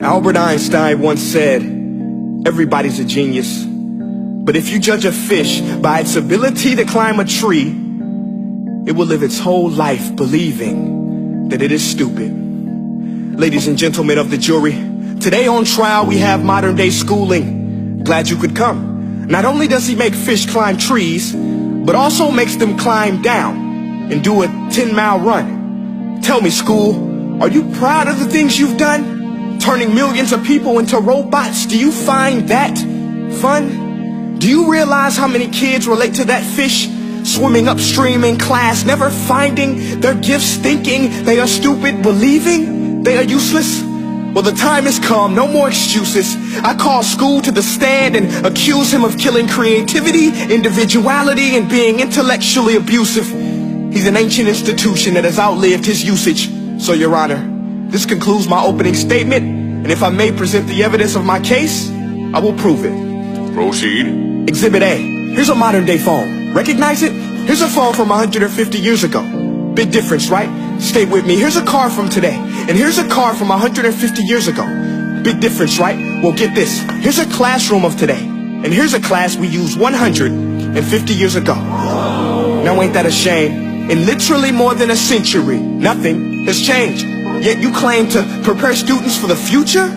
Albert Einstein once said, everybody's a genius, but if you judge a fish by its ability to climb a tree, it will live its whole life believing that it is stupid. Ladies and gentlemen of the jury, today on trial we have modern day schooling. Glad you could come. Not only does he make fish climb trees, but also makes them climb down and do a 10-mile run. Tell me, school, are you proud of the things you've done? Turning millions of people into robots, do you find that fun? Do you realize how many kids relate to that fish swimming upstream in class, never finding their gifts, thinking they are stupid, believing they are useless? Well, the time has come, no more excuses. I call school to the stand and accuse him of killing creativity, individuality, and being intellectually abusive. He's an ancient institution that has outlived his usage. So, Your Honor, this concludes my opening statement, and if I may present the evidence of my case, I will prove it. Proceed. Exhibit A. Here's a modern day phone. Recognize it? Here's a phone from 150 years ago. Big difference, right? Stay with me. Here's a car from today, and here's a car from 150 years ago. Big difference, right? Well, get this. Here's a classroom of today, and here's a class we used 150 years ago. Now ain't that a shame? In literally more than a century, nothing has changed. Yet you claim to prepare students for the future?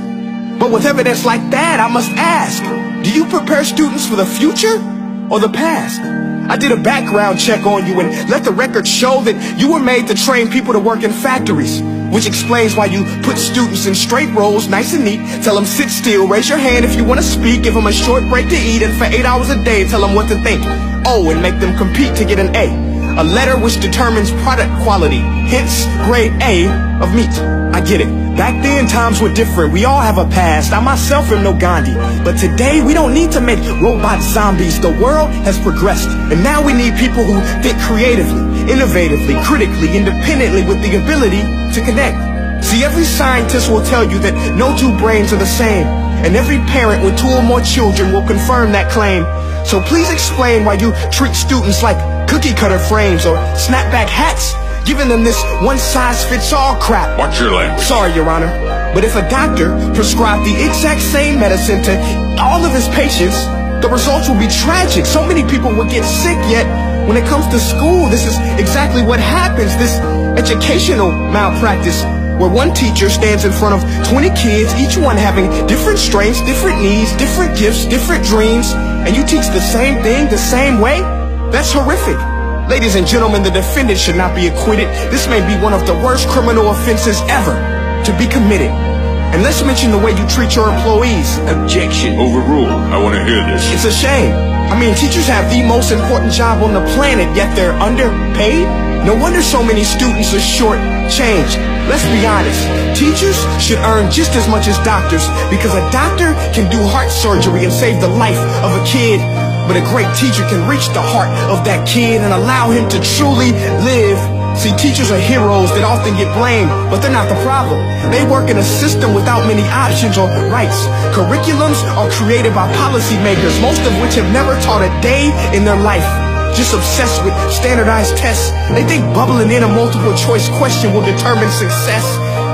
But with evidence like that, I must ask, do you prepare students for the future or the past? I did a background check on you and let the record show that you were made to train people to work in factories, which explains why you put students in straight rows, nice and neat, tell them sit still, raise your hand if you want to speak, give them a short break to eat, and for 8 hours a day tell them what to think. Oh, and make them compete to get an A letter which determines product quality, hence grade A of meat. I get it. Back then, times were different. We all have a past. I myself am no Gandhi. But today, we don't need to make robot zombies. The world has progressed. And now we need people who think creatively, innovatively, critically, independently, with the ability to connect. See, every scientist will tell you that no two brains are the same. And every parent with 2 or more children will confirm that claim. So please explain why you treat students like cookie cutter frames or snapback hats, giving them this one-size-fits-all crap. Watch your language. Sorry, Your Honor, but if a doctor prescribed the exact same medicine to all of his patients, the results will be tragic. So many people will get sick, yet when it comes to school, this is exactly what happens. This educational malpractice, where one teacher stands in front of 20 kids, each one having different strengths, different needs, different gifts, different dreams, and you teach the same thing the same way? That's horrific. Ladies and gentlemen, the defendant should not be acquitted. This may be one of the worst criminal offenses ever to be committed. And let's mention the way you treat your employees. Objection. Overruled. I want to hear this. It's a shame. I mean, teachers have the most important job on the planet, yet they're underpaid? No wonder so many students are short-changed. Let's be honest. Teachers should earn just as much as doctors, because a doctor can do heart surgery and save the life of a kid. But a great teacher can reach the heart of that kid and allow him to truly live. See, teachers are heroes that often get blamed, but they're not the problem. They work in a system without many options or rights. Curriculums are created by policymakers, most of which have never taught a day in their life. Just obsessed with standardized tests. They think bubbling in a multiple choice question will determine success.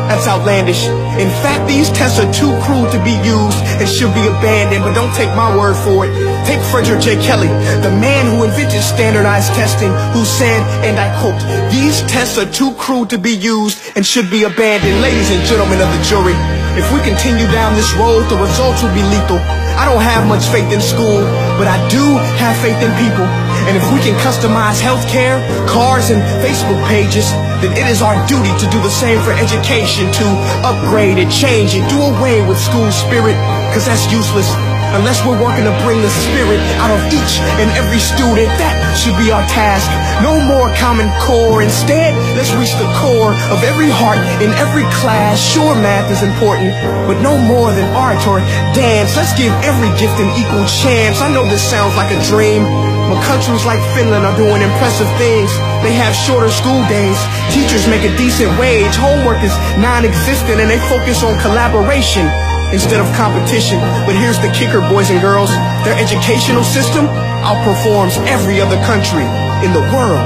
That's outlandish. In fact, these tests are too cruel to be used and should be abandoned, but don't take my word for it. Take Frederick J. Kelly, the man who invented standardized testing, who said, and I quote, "These tests are too cruel to be used and should be abandoned." Ladies and gentlemen of the jury, if we continue down this road, the results will be lethal. I don't have much faith in school, but I do have faith in people. And if we can customize healthcare, cars, and Facebook pages, then it is our duty to do the same for education, to upgrade it, change it, do away with school spirit, because that's useless. Unless we're working to bring the spirit out of each and every student, that should be our task. No more Common Core. Instead, let's reach the core of every heart in every class. Sure, math is important, but no more than art or dance. Let's give every gift an equal chance. I know this sounds like a dream, but countries like Finland are doing impressive things. They have shorter school days. Teachers make a decent wage. Homework is non-existent, and they focus on collaboration instead of competition. But here's the kicker, boys and girls. Their educational system outperforms every other country in the world.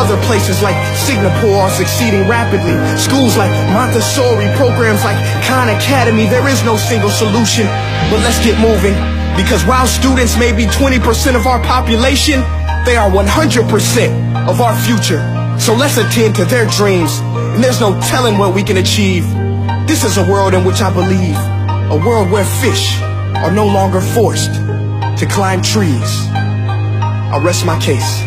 Other places like Singapore are succeeding rapidly. Schools like Montessori, programs like Khan Academy. There is no single solution, but let's get moving. Because while students may be 20% of our population, they are 100% of our future. So let's attend to their dreams, and there's no telling what we can achieve. This is a world in which I believe, a world where fish are no longer forced to climb trees. I'll rest my case.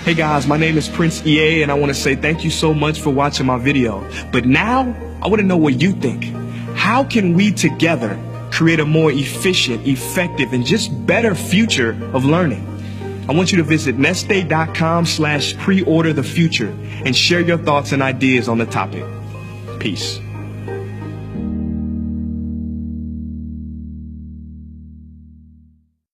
Hey guys, my name is Prince EA, and I want to say thank you so much for watching my video. But now, I want to know what you think. How can we together create a more efficient, effective, and just better future of learning? I want you to visit nestday.com/preorder the future and share your thoughts and ideas on the topic. Peace.